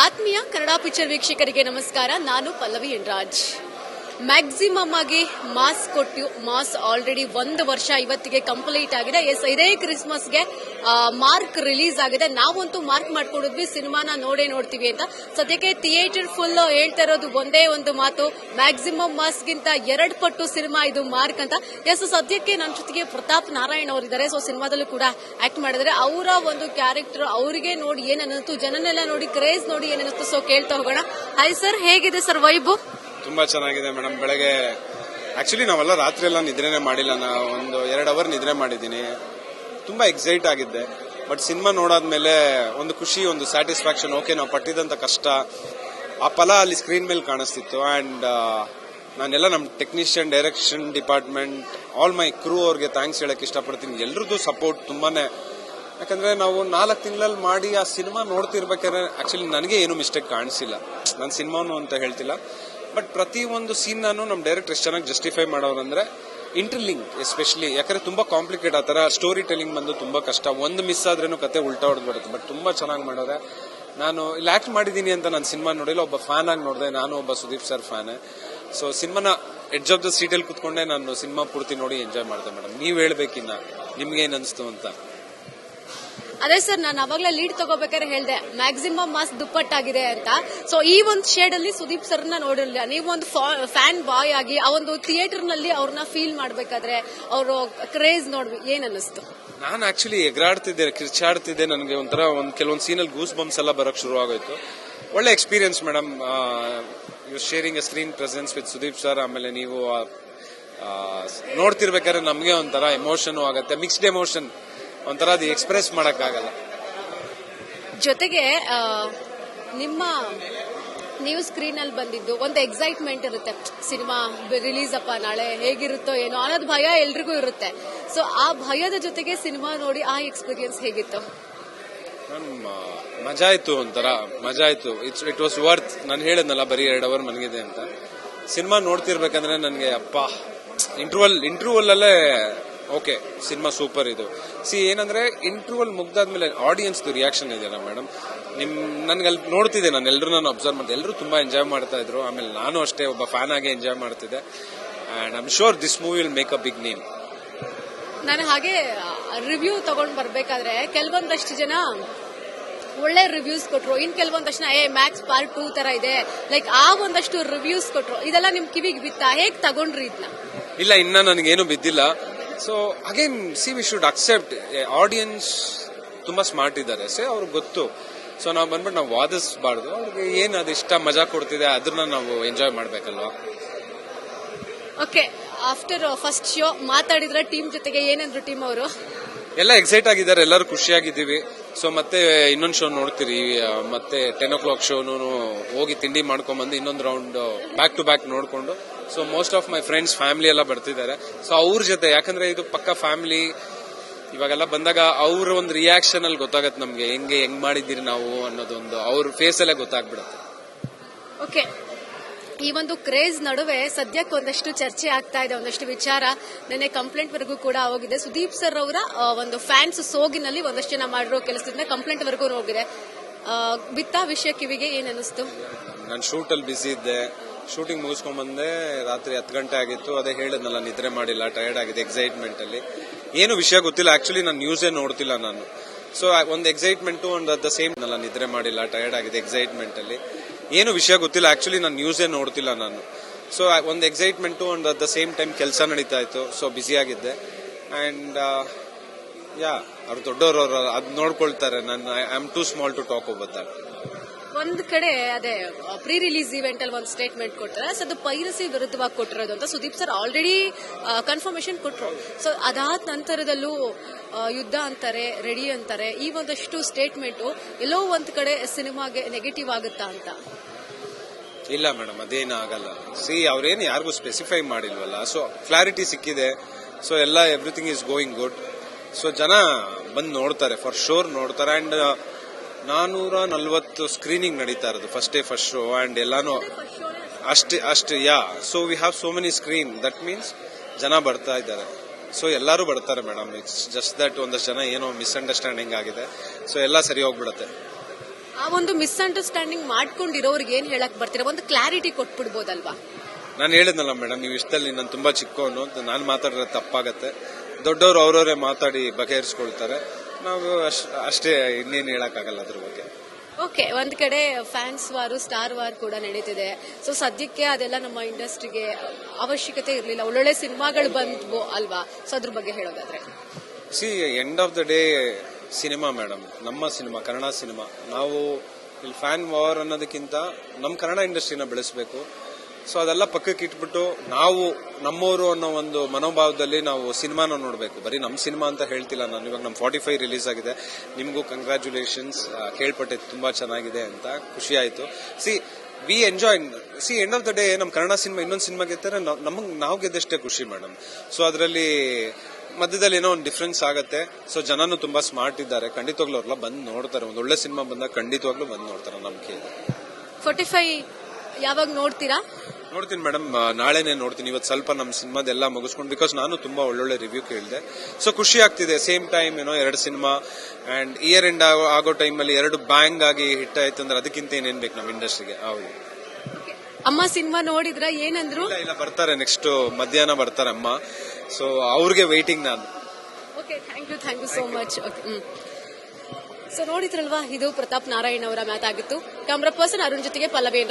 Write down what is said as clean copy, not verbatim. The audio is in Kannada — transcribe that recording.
ಆತ್ಮೀಯ ಕನ್ನಡ ಪಿಕ್ಚರ್ ವೀಕ್ಷಕರಿಗೆ ನಮಸ್ಕಾರ. ನಾನು ಪಲ್ಲವಿ ಎನ್ರಾಜ್. ಮ್ಯಾಕ್ಸಿಮಮ್ ಆಗಿ ಮಾಸ್ ಕೊಟ್ಟು ಮಾಸ್ ಆಲ್ರೆಡಿ 1 ವರ್ಷ ಇವತ್ತಿಗೆ ಕಂಪ್ಲೀಟ್ ಆಗಿದೆ. ಎಸ್, ಇದೇ ಕ್ರಿಸ್ಮಸ್ಗೆ ಮಾರ್ಕ್ ರಿಲೀಸ್ ಆಗಿದೆ. ನಾವಂತೂ ಮಾರ್ಕ್ ಮಾಡ್ಕೊಂಡಿದ್ವಿ ಸಿನಿಮಾನ ನೋಡ್ತೀವಿ ಅಂತ. ಸದ್ಯಕ್ಕೆ ಥಿಯೇಟರ್ ಫುಲ್ ಹೇಳ್ತಾ ಇರೋದು ಒಂದೇ ಒಂದು ಮಾತು, ಮ್ಯಾಕ್ಸಿಮಮ್ ಮಾಸ್ಗಿಂತ 2 ಪಟ್ಟು ಸಿನಿಮಾ ಇದು ಮಾರ್ಕ್ ಅಂತ. ಎಸ್, ಸದ್ಯಕ್ಕೆ ನನ್ನ ಜೊತೆಗೆ ಪ್ರತಾಪ್ ನಾರಾಯಣ್ ಅವರಿದ್ದಾರೆ. ಸೊ ಸಿನಿಮಾದಲ್ಲೂ ಕೂಡ ಆಕ್ಟ್ ಮಾಡಿದ್ರೆ ಅವರ ಒಂದು ಕ್ಯಾರೆಕ್ಟರ್ ಅವರಿಗೆ ನೋಡಿ ಏನನ್ನಿಸ್ತು, ಜನನೆಲ್ಲ ನೋಡಿ ಕ್ರೇಜ್ ನೋಡಿ ಏನನ್ನಿಸ್ತು, ಸೊ ಕೇಳ್ತಾ ಹೋಗೋಣ. ಹಾಯ್ ಸರ್, ಹೇಗಿದೆ ಸರ್ ವೈಬು? ತುಂಬಾ ಚೆನ್ನಾಗಿದೆ ಮೇಡಮ್. ಬೆಳಗ್ಗೆ ಆಕ್ಚುಲಿ ನಾವೆಲ್ಲ ರಾತ್ರಿ ಎಲ್ಲ ನಿದ್ರೆನೆ ಮಾಡಿಲ್ಲ, ಒಂದು 2 ಅವರ್ ನಿದ್ರೆ ಮಾಡಿದ್ದೀನಿ. ತುಂಬಾ ಎಕ್ಸೈಟ್ ಆಗಿದ್ದೆ. ಬಟ್ ಸಿನಿಮಾ ನೋಡಾದ್ಮೇಲೆ ಒಂದು ಖುಷಿ, ಒಂದು ಸ್ಯಾಟಿಸ್ಫ್ಯಾಕ್ಷನ್. ಓಕೆ, ನಾವು ಪಟ್ಟಿದಂತ ಕಷ್ಟ ಆ ಫಲ ಅಲ್ಲಿ ಸ್ಕ್ರೀನ್ ಮೇಲೆ ಕಾಣಿಸ್ತಿತ್ತು. ಅಂಡ್ ನಾನೆಲ್ಲ ನಮ್ಮ technician, direction department, all my crew ಅವ್ರಿಗೆ ಥ್ಯಾಂಕ್ಸ್ ಹೇಳಕ್ ಇಷ್ಟಪಡ್ತೀನಿ. ಎಲ್ರದ್ದು ಸಪೋರ್ಟ್ ತುಂಬಾನೇ. ಯಾಕಂದ್ರೆ ನಾವು 4 ತಿಂಗಳಲ್ಲಿ ಮಾಡಿ ಆ ಸಿನಿಮಾ ನೋಡ್ತಿರ್ಬೇಕಾದ್ರೆ ಆಕ್ಚುಲಿ ನನಗೆ ಏನು ಮಿಸ್ಟೇಕ್ ಕಾಣಿಸಿಲ್ಲ. ನಾನು ಸಿನಿಮಾನು ಅಂತ ಹೇಳ್ತಿಲ್ಲ, ಬಟ್ ಪ್ರತಿ ಒಂದು ಸೀನ್ ನಾನು ನಮ್ಮ ಡೈರೆಕ್ಟರ್ ಎಷ್ಟು ಚೆನ್ನಾಗಿ ಜಸ್ಟಿಫೈ ಮಾಡೋರಂದ್ರೆ ಇಂಟರ್ಲಿಂಕ್ ಎಸ್ಪೆಷಲಿ. ಯಾಕಂದ್ರೆ ತುಂಬಾ ಕಾಂಪ್ಲಿಕೇಟ್, ಆ ತರ ಸ್ಟೋರಿ ಟೆಲಿಂಗ್ ಬಂದು ತುಂಬಾ ಕಷ್ಟ. ಒಂದು ಮಿಸ್ ಆದ್ರೇನು ಕತೆ ಉಲ್ಟಾ ಹೊಡೆದ್ಬಿಡುತ್ತೆ. ಬಟ್ ತುಂಬಾ ಚೆನ್ನಾಗಿ ಮಾಡೋರೆ. ನಾನು ಇಲ್ಲಿ ಆಕ್ಟ್ ಮಾಡಿದೀನಿ ಅಂತ ನಾನು ಸಿನಿಮಾ ನೋಡಿಲ್ಲ, ಒಬ್ಬ ಫ್ಯಾನ್ ಆಗಿ ನೋಡಿದೆ. ನಾನು ಒಬ್ಬ ಸುದೀಪ್ ಸರ್ ಫ್ಯಾನ್. ಸೊ ಸಿನಿಮಾನ ಎಡ್ಜ್ ಆಫ್ ದ ಸೀಟಲ್ಲಿ ಕುತ್ಕೊಂಡೆ ನಾನು ಸಿನಿಮಾ ಪೂರ್ತಿ ನೋಡಿ ಎಂಜಾಯ್ ಮಾಡಿದೆ ಮೇಡಮ್. ನೀವ್ ಹೇಳ್ಬೇಕಿನ್ನ ನಿಮ್ಗೆ ಏನ್ ಅನ್ಸ್ತು ಅಂತ. ಅದೇ ಸರ್, ನಾನು ಅವಾಗಲೇ ಲೀಡ್ ತಗೋಬೇಕಾದ್ರೆ ಹೇಳ್ದೆ ಮ್ಯಾಕ್ಸಿಮಮ್ ಮಾಸ್ ದುಪ್ಪಟ್ಟಾಗಿದೆ ಅಂತ. ಸೊ ಈ ಒಂದು ಶೇಡ್ ಅಲ್ಲಿ ಸುದೀಪ್ ಸರ್ನ ನೋಡಿರಲಿಲ್ಲ. ನೀವು ಒಂದು ಫ್ಯಾನ್ ಬಾಯ್ ಆಗಿ ಆ ಒಂದು ಥಿಯೇಟರ್ ನಲ್ಲಿ ಅವ್ರನ್ನ ಫೀಲ್ ಮಾಡ್ಬೇಕಾದ್ರೆ ಅವರು ಕ್ರೇಜ್ ನೋಡ್ವಿ ಏನ್ ಅನ್ನಿಸ್ತು? ನಾನು ಆಕ್ಚುಲಿ ಎಗರಾಡ್ತಿದ್ದೆ, ಕಿರ್ಚಾಡ್ತಿದ್ದೆ. ನನಗೆ ಒಂಥರ ಕೆಲವೊಂದು ಸೀನಲ್ಲಿ ಗೂಸ್ ಬಂಪ್ಸ್ ಎಲ್ಲ ಬರಕ್ ಶುರು ಆಗೋಯ್ತು. ಒಳ್ಳೆ experience madam. You sharing a screen presence with Sudeep sir. ಆಮೇಲೆ ನೀವು ನೋಡ್ತಿರ್ಬೇಕಾದ್ರೆ ನಮ್ಗೆ ಒಂಥರ ಎಮೋಷನ್ ಆಗುತ್ತೆ, ಮಿಕ್ಸ್ಡ್ ಎಮೋಷನ್. ಒಂಥರ ಅದು ಎಕ್ಸ್ಪ್ರೆಸ್ ಮಾಡಕ್ಕಾಗಲ್ಲ. ಜೊತೆಗೆ ನೀವು ಸ್ಕ್ರೀನ್ ಅಲ್ಲಿ ಬಂದಿದ್ದು ಒಂದು ಎಕ್ಸೈಟ್ಮೆಂಟ್ ಇರುತ್ತೆ. ಸಿನಿಮಾ ರಿಲೀಸ್ ಅಪ್ಪ ನಾಳೆ ಹೇಗಿರುತ್ತೋ ಏನೋ ಅನ್ನೋದು ಭಯ ಎಲ್ರಿಗೂ ಇರುತ್ತೆ. ಸೊ ಆ ಭಯದ ಜೊತೆಗೆ ಸಿನಿಮಾ ನೋಡಿ ಆ ಎಕ್ಸ್ಪೀರಿಯನ್ಸ್ ಹೇಗಿತ್ತು? ಮಜಾ ಆಯ್ತು, ಒಂಥರ ಮಜಾ ಆಯ್ತು. It was worth. ನಾನು ಹೇಳಿದ್ನಲ್ಲ ಬರೀ 2 ಅವರ್ ಮನಗಿದೆ ಅಂತ. ಸಿನಿಮಾ ನೋಡ್ತಿರ್ಬೇಕಂದ್ರೆ ನನಗೆ ಅಪ್ಪ ಇಂಟರ್ವಲ್ ಅಲ್ಲೇ ಓಕೆ ಸಿನಿಮಾ ಸೂಪರ್ ಇದು. ಏನಂದ್ರೆ ಇಂಟರ್ವಲ್ ಮುಗ್ದಾದ್ಮೇಲೆ ಆಡಿಯನ್ಸ್ ರಿಯಾಕ್ಷನ್ ಇದೆಯಲ್ಲ ಮೇಡಮ್, ನನ್ಗೆ ಅಲ್ಲಿ ನೋಡ್ತಿದ್ದೆ, ನಾನು ಎಲ್ಲರೂ ಅಬ್ಸರ್ವ್ ಮಾಡಿದೆ. ಎಲ್ಲರೂ ತುಂಬಾ ಎಂಜಾಯ್ ಮಾಡ್ತಾ ಇದ್ರು. ಆಮೇಲೆ ನಾನು ಅಷ್ಟೇ ಒಬ್ಬ ಫ್ಯಾನ್ ಆಗಿ ಎಂಜಾಯ್ ಮಾಡ್ತಿದ್ದೆ. And I am sure this movie will make a big name. ನಾನು ಹಾಗೆ ರಿವ್ಯೂ ತಗೊಂಡ್ ಬರ್ಬೇಕಾದ್ರೆ ಕೆಲವೊಂದಷ್ಟು ಜನ ಒಳ್ಳೆ ರಿವ್ಯೂಸ್ ಕೊಟ್ರು, ಇನ್ ಕೆಲವೊಂದಷ್ಟು ಮ್ಯಾಕ್ಸ್ ಪಾರ್ಟ್ 2 ತರ ಇದೆ ಲೈಕ್ ಆ ಒಂದಷ್ಟು ರಿವ್ಯೂಸ್ ಕೊಟ್ರು. ಇದೆಲ್ಲ ನಿಮ್ ಕಿವಿಗೆ ಬಿತ್ತಾ? ಹೇಗ್ ತಗೊಂಡ್ರಿ ಇದನ್ನ? ಇಲ್ಲ, ಇನ್ನ ನನಗೇನು ಬಿದ್ದಿಲ್ಲ. So again we should accept audience ತುಂಬಾ ಸ್ಮಾರ್ಟ್ ಇದ್ದಾರೆ. ಅವ್ರಿಗೆ ಗೊತ್ತು. ಸೊ ನಾವು ಬಂದ್ಬಿಟ್ಟು ನಾವು ವಾದಿಸಬಾರ್ದು. ಅವ್ರಿಗೆ ಏನ್ ಅದಿಷ್ಟ ಮಜಾ ಕೊಡ್ತಿದೆ ಅದನ್ನ ನಾವು ಎಂಜಾಯ್ ಮಾಡ್ಬೇಕಲ್ವಾ. ಓಕೆ, ಆಫ್ಟರ್ ಫಸ್ಟ್ ಶೋ ಮಾತಾಡಿದ್ರ ಟೀಮ್ ಜೊತೆಗೆ ಏನಂದ್ರು ಟೀಮ್ ಅವರು? ಎಲ್ಲ ಎಕ್ಸೈಟ್ ಆಗಿದ್ದಾರೆ, ಎಲ್ಲರೂ ಖುಷಿಯಾಗಿದ್ದೀವಿ. ಸೊ ಮತ್ತೆ ಇನ್ನೊಂದು ಶೋ ನೋಡ್ತೀರಿ, ಮತ್ತೆ 10 o'clock ಶೋನು ಹೋಗಿ ತಿಂಡಿ ಮಾಡ್ಕೊಂಡ್ಬಂದು ಇನ್ನೊಂದು ರೌಂಡ್ ಬ್ಯಾಕ್ ಟು ಬ್ಯಾಕ್ ನೋಡ್ಕೊಂಡು. So most of my friends family ಎಲ್ಲ ಬರ್ತಿದ್ದಾರೆ. ಸೊ ಅವ್ರ ಜೊತೆ, ಯಾಕಂದ್ರೆ ಇದು ಪಕ್ಕ ಫ್ಯಾಮಿಲಿ, ಇವಾಗೆಲ್ಲ ಬಂದಾಗ ಅವ್ರ ಒಂದು ರಿಯಾಕ್ಷನ್ ಅಲ್ಲಿ ಗೊತ್ತಾಗತ್ತೆ ನಮ್ಗೆ ಹೆಂಗ್ ಮಾಡಿದ್ದೀರಿ ನಾವು ಅನ್ನೋದೊಂದು ಅವ್ರ ಫೇಸ್ ಅಲ್ಲೇ ಗೊತ್ತಾಗ್ಬಿಡುತ್ತೆ. ಓಕೆ, ಈ ಒಂದು ಕ್ರೇಜ್ ನಡುವೆ ಸದ್ಯಕ್ಕೆ ಒಂದಷ್ಟು ಚರ್ಚೆ ಆಗ್ತಾ ಇದೆ, ಒಂದಷ್ಟು ವಿಚಾರ. ನೆನ್ನೆ ಕಂಪ್ಲೇಂಟ್ ವರೆಗೂ ಕೂಡ ಹೋಗಿದೆ. ಸುದೀಪ್ ಸರ್ ಅವರ ಒಂದು ಫ್ಯಾನ್ಸ್ ಸೋಗಿನಲ್ಲಿ ಒಂದಷ್ಟು ಜನ ಮಾಡಿರೋ ಕೆಲಸದಿಂದ ಕಂಪ್ಲೇಂಟ್ ವರೆಗೂ ಹೋಗಿದೆ. ಬಿತ್ತಾ ವಿಷಯ ಕಿವಿಗೆ ಏನ್ ಅನಿಸ್ತು? ನಾನು ಶೂಟ್ ಅಲ್ಲಿ ಬಿಸಿ ಇದ್ದೆ. ಶೂಟಿಂಗ್ ಮುಗಿಸ್ಕೊಂಡ್ ಬಂದೆ, ರಾತ್ರಿ 10 ಗಂಟೆ ಆಗಿತ್ತು. ಅದೇ ಹೇಳಿದ್ನಲ್ಲ, ನಿದ್ರೆ ಮಾಡಿಲ್ಲ, ಟಯರ್ಡ್ ಆಗಿದೆ ಎಕ್ಸೈಟ್ಮೆಂಟ್ ಅಲ್ಲಿ. ಏನು ವಿಷಯ ಗೊತ್ತಿಲ್ಲ. ಆಕ್ಚುಲಿ ನಾನು ನ್ಯೂಸೇ ನೋಡ್ತಿಲ್ಲ ನಾನು. ಸೊ ಒಂದು excitement and at the same ನಿದ್ರೆ ಮಾಡಿಲ್ಲ, ಟಯರ್ಡ್ ಆಗಿದೆ ಎಕ್ಸೈಟ್ಮೆಂಟ್ ಅಲ್ಲಿ. ಏನು ವಿಷಯ ಗೊತ್ತಿಲ್ಲ. ಆಕ್ಚುಲಿ ನಾನು ನ್ಯೂಸೇ ನೋಡ್ತಿಲ್ಲ ನಾನು. ಸೊ ಒಂದು excitement and at the same time ಕೆಲಸ ನಡೀತಾ ಇತ್ತು. ಸೊ ಬ್ಯುಸಿ ಆಗಿದ್ದೆ. ಅಂಡ್ ಅವ್ರು ದೊಡ್ಡವರು, ಅದ್ ನೋಡ್ಕೊಳ್ತಾರೆ. I am too small to talk about that. ಒಂದ್ ಕಡೆ ಅದೇ ಪ್ರೀ ರಿಲೀಸ್ ಇವೆಂಟ್ ಅಲ್ಲಿ ಒಂದು ಸ್ಟೇಟ್ಮೆಂಟ್ ಕೊಟ್ಟರೆ, ಸೊ ಅದು ಪೈರಸಿ ವಿರುದ್ಧವಾಗಿ ಕೊಟ್ಟಿರೋದು ಅಂತ ಸುದೀಪ್ ಸರ್ ಆಲ್ರೆಡಿ ಕನ್ಫರ್ಮೇಶನ್ ಕೊಟ್ಟರು. ಸೊ ಅದಾದ ನಂತರದಲ್ಲೂ ಯುದ್ಧ ಅಂತಾರೆ, ರೆಡಿ ಅಂತಾರೆ. ಈ ಒಂದಷ್ಟು ಸ್ಟೇಟ್ಮೆಂಟ್ ಎಲ್ಲೋ ಒಂದ್ ಕಡೆ ಸಿನಿಮಾಗೆ ನೆಗೆಟಿವ್ ಆಗುತ್ತಾ ಅಂತ? ಇಲ್ಲ ಮೇಡಮ್, ಅದೇನಾಗಲ್ಲ. ಅವ್ರೇನು ಯಾರಿಗೂ ಸ್ಪೆಸಿಫೈ ಮಾಡಿಲ್ವಲ್ಲ. ಸೊ ಕ್ಲಾರಿಟಿ ಸಿಕ್ಕಿದೆ. ಸೊ ಎಲ್ಲ everything is going good. So ಜನ ಬಂದು ನೋಡ್ತಾರೆ, ಫಾರ್ ಶೋರ್ ನೋಡ್ತಾರೆ. ಅಂಡ್ 440 ಸ್ಕ್ರೀನಿಂಗ್ ನಡೀತಾ ಇರೋದು first day first show. And ಎಲ್ಲಾನು ಅಷ್ಟೇ so we have so many screen. That means ಜನ ಬರ್ತಾ ಇದ್ದಾರೆ. ಸೊ ಎಲ್ಲರೂ ಬರ್ತಾರೆ ಮೇಡಮ್. ಇಟ್ಸ್ ಜಸ್ಟ್ ದಟ್ ಒಂದಷ್ಟು ಜನ ಏನೋ ಮಿಸ್ಅಂಡರ್ಸ್ಟ್ಯಾಂಡಿಂಗ್ ಆಗಿದೆ. ಸೊ ಎಲ್ಲ ಸರಿ ಹೋಗ್ಬಿಡುತ್ತೆ. ಆ ಒಂದು ಮಿಸ್ಅಂಡರ್ಸ್ಟ್ಯಾಂಡಿಂಗ್ ಮಾಡ್ಕೊಂಡಿರೋರ್ಗೆ ಏನ್ ಹೇಳಕ್ ಬರ್ತೀರಾ, ಒಂದು ಕ್ಲಾರಿಟಿ ಕೊಟ್ಬಿಡ್ಬೋದಲ್ವಾ? ನಾನು ಹೇಳಿದ್ನಲ್ಲ ಮೇಡಮ್, ನೀವು ಇಷ್ಟದಲ್ಲಿ ನಾನು ತುಂಬಾ ಚಿಕ್ಕವನು, ನಾನು ಮಾತಾಡಿದ್ರೆ ತಪ್ಪಾಗತ್ತೆ. ದೊಡ್ಡವರು ಅವರವರೇ ಮಾತಾಡಿ ಬಗೆಹರಿಸ್ಕೊಳ್ತಾರೆ. ನಾವು ಅಷ್ಟೇ, ಇನ್ನೇನು ಹೇಳಕ್ಕಾಗಲ್ಲ ಅದ್ರ ಬಗ್ಗೆ. ಓಕೆ, ಒಂದ್ ಕಡೆ ಫ್ಯಾನ್ಸ್ ವಾರು, ಸ್ಟಾರ್ ವಾರ್ ಕೂಡ ನಡೀತಿದೆ. ಸೊ ಸದ್ಯಕ್ಕೆ ಅದೆಲ್ಲ ನಮ್ಮ ಇಂಡಸ್ಟ್ರಿಗೆ ಅವಶ್ಯಕತೆ ಇರಲಿಲ್ಲ, ಒಳ್ಳೊಳ್ಳೆ ಸಿನಿಮಾಗಳು ಬಂದ್ವು ಅಲ್ವಾ? ಸೊ ಅದ್ರ ಬಗ್ಗೆ ಹೇಳೋದಾದ್ರೆ end of the day cinema madam, ನಮ್ಮ ಸಿನಿಮಾ, ಕನ್ನಡ ಸಿನಿಮಾ. ನಾವು ಇಲ್ಲಿ ಫ್ಯಾನ್ ವಾರ್ ಅನ್ನೋದಕ್ಕಿಂತ ನಮ್ಮ ಕನ್ನಡ ಇಂಡಸ್ಟ್ರಿನ ಬೆಳೆಸಬೇಕು. ಸೊ ಅದೆಲ್ಲ ಪಕ್ಕಕ್ಕೆ ಇಟ್ಬಿಟ್ಟು ನಾವು ನಮ್ಮವರು ಅನ್ನೋ ಒಂದು ಮನೋಭಾವದಲ್ಲಿ ನಾವು ಸಿನಿಮಾನ ನೋಡಬೇಕು. ಬರೀ ನಮ್ಮ ಸಿನಿಮಾ ಅಂತ ಹೇಳ್ತಿಲ್ಲ ನಾನು. ಇವಾಗ ನಮ್ಮ 45 ರಿಲೀಸ್ ಆಗಿದೆ. ನಿಮಗೂ ಕಂಗ್ರ್ಯಾಚುಲೇಷನ್ಸ್. ಕೇಳ್ಪಟ್ಟೆ ತುಂಬಾ ಚೆನ್ನಾಗಿದೆ ಅಂತ, ಖುಷಿ ಆಯ್ತು. V enjoy. End of the day ನಮ್ಮ ಕನ್ನಡ ಸಿನಿಮಾ ಇನ್ನೊಂದು ಸಿನಿಮಾ ಗೆದ್ದರೆ ನಾವು ಗೆದ್ದಷ್ಟೇ ಖುಷಿ ಮೇಡಮ್. ಸೊ ಅದರಲ್ಲಿ ಮಧ್ಯದಲ್ಲಿ ಏನೋ ಒಂದು ಡಿಫ್ರೆನ್ಸ್ ಆಗತ್ತೆ. ಸೊ ಜನನು ತುಂಬಾ ಸ್ಮಾರ್ಟ್ ಇದ್ದಾರೆ, ಖಂಡಿತವಾಗ್ಲೂ ಅವ್ರೆಲ್ಲ ಬಂದು ನೋಡ್ತಾರೆ. ಒಂದು ಒಳ್ಳೆ ಸಿನಿಮಾ ಬಂದಾಗ ಖಂಡಿತವಾಗ್ಲೂ ಬಂದು ನೋಡ್ತಾರೆ. ನಂಬಿಕೆ ಇದೆ. 45 ಯಾವಾಗ ನೋಡ್ತೀರಾ? ನೋಡ್ತೀನಿ ಮೇಡಮ್, ನಾಳೆನೆ ನೋಡ್ತೀನಿ. ಇವತ್ತು ಸ್ವಲ್ಪ ನಮ್ಮ ಸಿನಿಮಾದೆಲ್ಲ ಮುಗಿಸ್ಕೊಂಡು, ಬಿಕಾಸ್ ನಾನು ತುಂಬಾ ಒಳ್ಳೊಳ್ಳೆ ರಿವ್ಯೂ ಕೇಳಿದೆ. ಸೊ ಖುಷಿ ಆಗ್ತಿದೆ. Same time 2 cinema and year end ಆಗೋ ಟೈಮಲ್ಲಿ 2 ಬ್ಯಾಂಗ್ ಆಗಿ ಹಿಟ್ ಆಯ್ತು ಅಂದ್ರೆ ಅದಕ್ಕಿಂತ ಏನೇನ್ ಬೇಕು ನಮ್ಮ ಇಂಡಸ್ಟ್ರಿಗೆ. ಹೌದು. ಅಮ್ಮ ಸಿನಿಮಾ ನೋಡಿದ್ರ? ಏನಂದ್ರು? ಇಲ್ಲ, ಬರ್ತಾರೆ. ನೆಕ್ಸ್ಟ್ ಮಧ್ಯಾಹ್ನ ಬರ್ತಾರೆ ಅಮ್ಮ. ಸೊ ಅವ್ರಿಗೆ ವೈಟಿಂಗ್ ನಾನು. Okay, thank you so much. So ನೋಡಿದ್ರಲ್ವಾ, ಇದು ಪ್ರತಾಪ್ ನಾರಾಯಣ್ ಅವರ ಮಾತಾಗಿತ್ತು. ಕ್ಯಾಮ್ರಾ ಪರ್ಸನ್ ಅರುಣ್ ಜೊತೆಗೆ ಪಲ್ಲವಿ.